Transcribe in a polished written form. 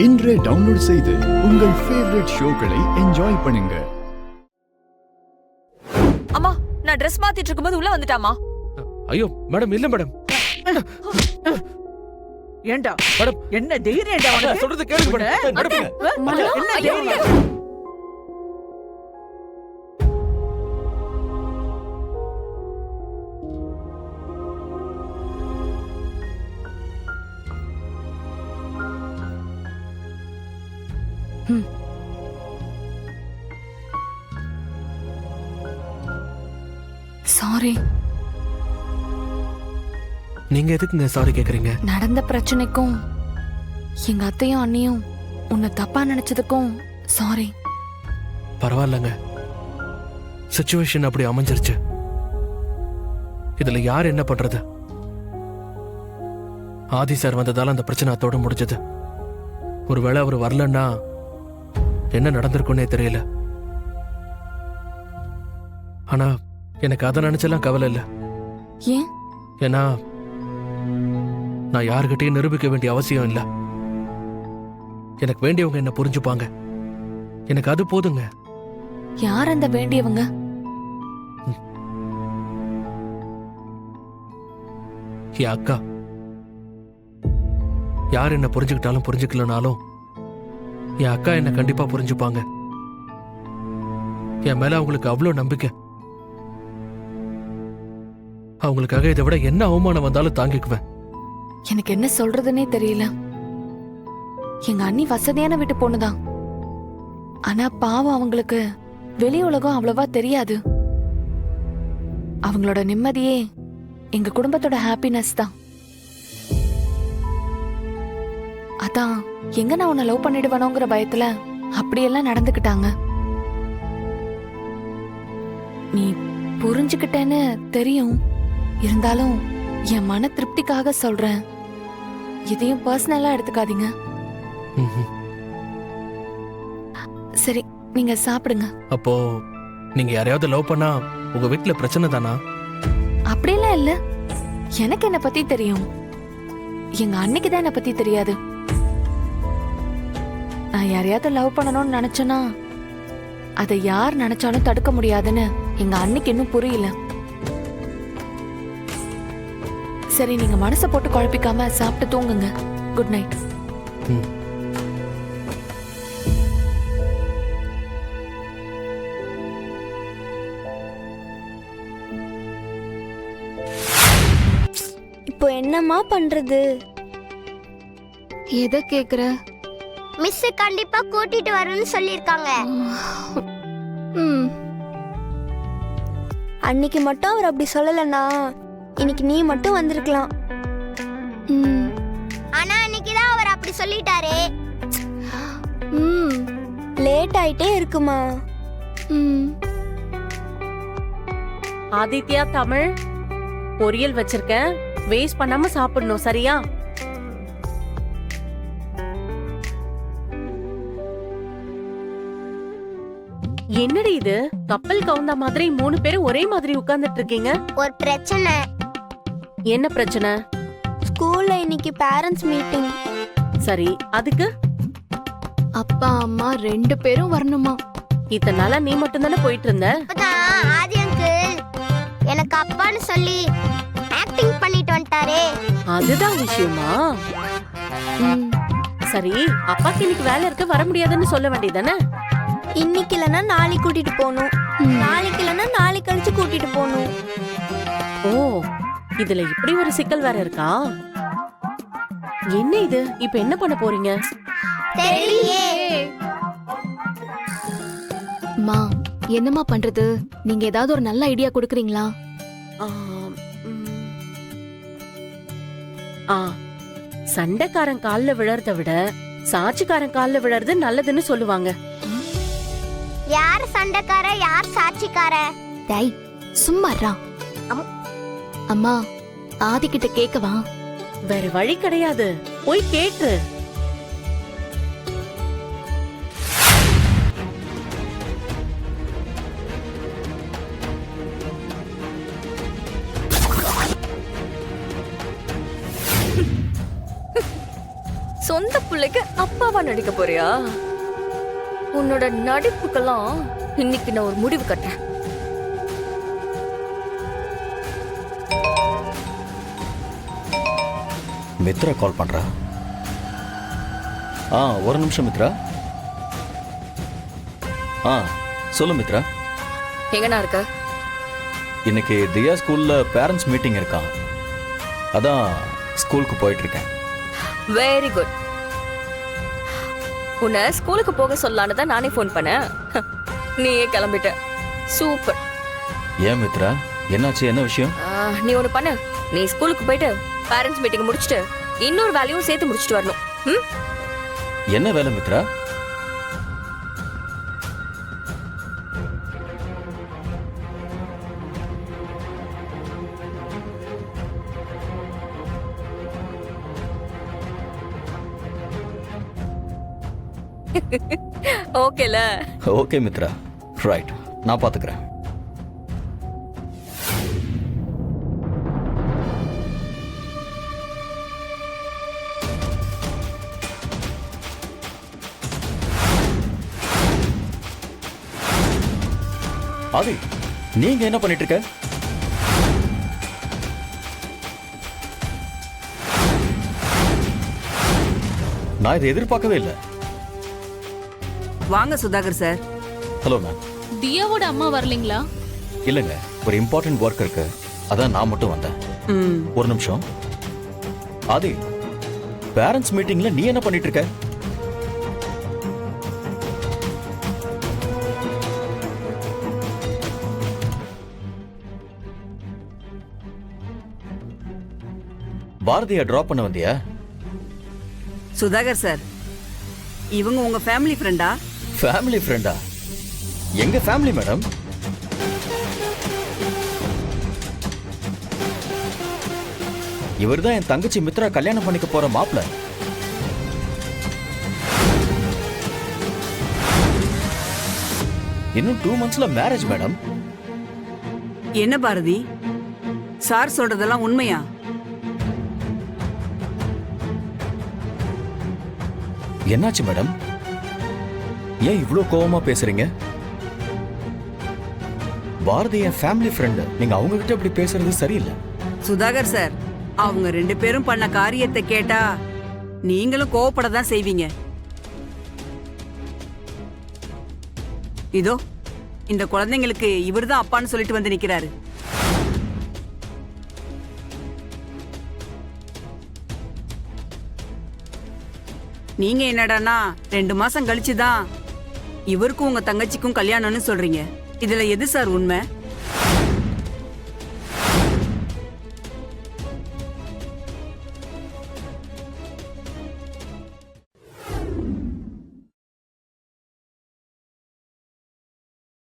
இன்றே டவுன்லோட் செய்து உங்கள் ஃபேவரட் ஷோக்களை என்ஜாய் பண்ணுங்க. அம்மா, நான் Dress மாத்திட்டு இருக்கும்போது உள்ள வந்துட்டாமா? ஐயோ மேடம், இல்ல மேடம். ஏண்டா மேடம், என்ன தைரியம்டா உனக்கு? சொல்றது கேளுங்க மேடம். என்ன தைரியம்? சாரி. நீங்க எதுக்குங்க சாரி கேக்குறீங்க? நடந்த பிரச்சனைக்கும் எங்க அத்தையும் அண்ணியும் உன்னை தப்பா நினைச்சதுக்கும் சாரி. பரவாயில்லங்க, சிச்சுவேஷன் அப்படி அமைஞ்சிருச்சு. இதுல யார் என்ன பண்றது? ஆதி சார் வந்ததால அந்த பிரச்சனை அத்தோட முடிஞ்சது. ஒருவேளை அவர் வரலன்னா என்ன நடந்திருக்குன்னே தெரியல. ஆனா எனக்கு அதை நினைச்செல்லாம் கவலை இல்ல. ஏன்? ஏன்னா நான் யாருகிட்டையும் நிரூபிக்க வேண்டிய அவசியம் இல்ல. எனக்கு வேண்டியவங்க என்ன புரிஞ்சுப்பாங்க. எனக்கு அது போதுங்க. யார் அந்த வேண்டியவங்க? என் அக்கா. யார் என்ன புரிஞ்சுக்கிட்டாலும் புரிஞ்சுக்கலனாலும் என் அக்கா என்ன கண்டிப்பா புரிஞ்சுப்பாங்க. என் மேல அவங்களுக்கு அவ்வளவு நம்பிக்கை. அவங்களுக்காக இதை விட என்ன அவமானம் வந்தாலும் தாங்கிக்குவேன். எனக்கு என்ன சொல்றதுன்னே தெரியல. எங்க அண்ணி வசதியான வீட்டு பொண்ணுதான். ஆனா பாவம், அவங்களுக்கு வெளி உலகம் அவ்வளவா தெரியாது. அவங்களோட நிம்மதியே எங்க குடும்பத்தோட ஹாப்பினஸ் தான். அதான் எங்க நான் உன்னை லவ் பண்ணிடுவேனோங்கிற பயத்துல அப்படியெல்லாம் நடந்துக்கிட்டாங்க. நீ புரிஞ்சுக்கிட்டேன்னு தெரியும். இருந்தாலும் என் மன திருப்திக்காக சொல்றேன். இதையும் பர்சனலா எடுத்துக்காதீங்க. சரி, நீங்க சாப்பிடுங்க. அப்போ நீங்க யாரையாவது லவ் பண்ணா உங்க வீட்டுல பிரச்சனை தானா? அப்படிலாம் இல்ல. எனக்கு என்ன பத்தி தெரியும். எங்க அன்னைக்கு தான் என்ன பத்தி தெரியாது. நான் யாரையாவது லவ் பண்ணணும்னு நினைச்சேன்னா அதை யார் நினைச்சாலும் தடுக்க முடியாதுன்னு எங்க அன்னைக்கு இன்னும் புரியல. சரி, நீங்க மனசை போட்டு குழப்பிக்காம சாப்பிட்டு தூங்குங்க. Good night. இப்போ என்னம்மா பண்றது? எதை கேக்குற? மிஸ் கண்டிப்பா கூட்டிட்டு வரணும்னு சொல்லிருக்காங்க. அன்னைக்கு மட்டும் அவர் அப்படி சொல்லலன்னா இன்னைக்கு நீ மட்டும் வந்திருக்கலாம். ஆனா அன்னைக்கு தான் அவர் அப்படி சொல்லிட்டாரே. லேட் ஆயிட்டே இருக்குமா? ஆதித்யா, தமிழ் பொரியல் வச்சிருக்கேன், வேஸ்ட் பண்ணாம சாப்பிடணும், சரியா? என்னடி இது, கப்பல் கவுந்த மாதிரி 3 பேரும் ஒரே மாதிரி உட்கார்ந்துட்டு இருக்கீங்க? ஒரு பிரச்சனை. என்ன பிரச்சனை? ஸ்கூல்ல இன்னைக்கு பேரண்ட்ஸ் மீட்டிங். சரி, அதுக்கு அப்பா அம்மா 2 பேரும் வரணுமா? இத்தனை நாளா நீ மட்டும் தானே போயிட்டு இருந்த? ஆதி அங்கிள் எனக்கு அப்பான்னு சொல்லி ஆக்டிங் பண்ணிட்டு வந்துட்டாரே. அதுதான் விஷயமா? சரி, அப்பாக்கு இன்னைக்கு வேலை இருக்கு, வர முடியாதுன்னு சொல்ல வேண்டியதானே? இன்னைக்கு இல்லைன்னா நாளைக்கு கூட்டிட்டு போகணும், நாளைக்கு இல்லைன்னா நாளைக்கு கழிச்சு கூட்டிட்டு போகணும். ஓ, இதுல இப்படி ஒரு சிக்கல் வேற இருக்கா? என்ன இது, இப்ப என்ன பண்ண போறீங்க? தெரியலையே. அம்மா, என்னம்மா பண்றது? நீங்க ஏதாவது ஒரு நல்ல ஐடியா கொடுக்குறீங்களா? சண்டைக்காரன் கால்ல விழறத விட சாட்சிக்காரன் கால்ல விழறது நல்லதுன்னு சொல்லுவாங்க. யார் சண்டைக்கார, யார் சாட்சிக்கார? டேய், சும்மாறா. அம்மா, ஆதி கிட்ட கேக்கவா? வேற வழி கிடையாது, போய் கேட்டு. சொந்த பிள்ளைக்கு அப்பாவா நடிக்க போறியா? உன்னோட நடிப்புக்கெல்லாம் இன்னைக்கு நான் ஒரு முடிவு கட்டுறேன். மித்ரா கால் பண்றா. ஒரு நிமிஷம் மித்ரா. சொல்லு மித்ரா. எங்கண்ணா இருக்க? இன்னைக்கு தியா ஸ்கூல்ல பேரண்ட்ஸ் மீட்டிங் இருக்கான். அதான் ஸ்கூலுக்கு போயிட்டு இருக்கேன். Very good. உன்னை ஸ்கூலுக்கு போக சொல்லலான்னு தான் நானே ஃபோன் பண்ணேன். நீயே கிளம்பிட்ட. சூப்பர். ஏன் மித்ரா, என்னாச்சு? என்ன விஷயம்? நீ ஒண்ணு பண்ணு. நீ ஸ்கூலுக்கு போயிட்டு பேரண்ட்ஸ் மீட்டிங் முடிச்சுட்டு இன்னொரு வேலையும் சேர்த்து முடிச்சுட்டு வரணும். ம்? என்ன வேலை மித்ரா? ஓகேல? ஓகே மித்ரா, ரைட், நான் பாத்துக்கிறேன். ஆதி, நீங்க என்ன பண்ணிட்டு இருக்க? நான் இதை எதிர்பார்க்கவே இல்லை. வாங்க சுதாகர் சார். Hello ma'am. தியாவோட அம்மா வரலீங்களா? இல்லைங்க, ஒரு இம்பார்ட்டன்ட் ஒர்க் இருக்கு, அதான் நான் மட்டும் வந்தேன். ஒரு நிமிஷம். ஆதி, பேரண்ட்ஸ் மீட்டிங்ல நீ என்ன பண்ணிட்டு இருக்க? பாரதியா டிராப் பண்ண வந்தியா? சுதாகர் சார், இவங்க உங்க ஃபேமிலி ஃப்ரெண்டா? ஃபேமிலி ஃப்ரெண்டா? எங்க ஃபேமிலி மேடம். இவர்தான் என் தங்கச்சி மித்ரா கல்யாணம் பண்ணிக்க போற மாப்பிள்ள. இன்னும் 2 monthsல மேரேஜ் மேடம். என்ன பாரதி, சார் சொல்றதெல்லாம் உண்மையா? என்னாச்சு மேடம்? ஏன் இவ்ளோ கோவமா பேசுறீங்க? பாரதி என் ஃபேமிலி ஃப்ரெண்டு, நீங்க அவங்க கிட்ட இப்படி பேசுறது சரியில்லை. சுதாகர் சார், அவங்க 2 பேரும் பண்ண காரியத்தை கேட்டா நீங்களும் கோவப்பட தான் செய்வீங்க. இதோ இந்த குழந்தைங்களுக்கு இவர்தான் அப்பான்னு சொல்லிட்டு வந்து நிக்கிறாரு. நீங்க என்னடானா 2 மாசம் கழிச்சுதான் இவருக்கும் உங்க தங்கச்சிக்கும் கல்யாணம்னு சொல்றீங்க. இதுல எது சார் உண்மை?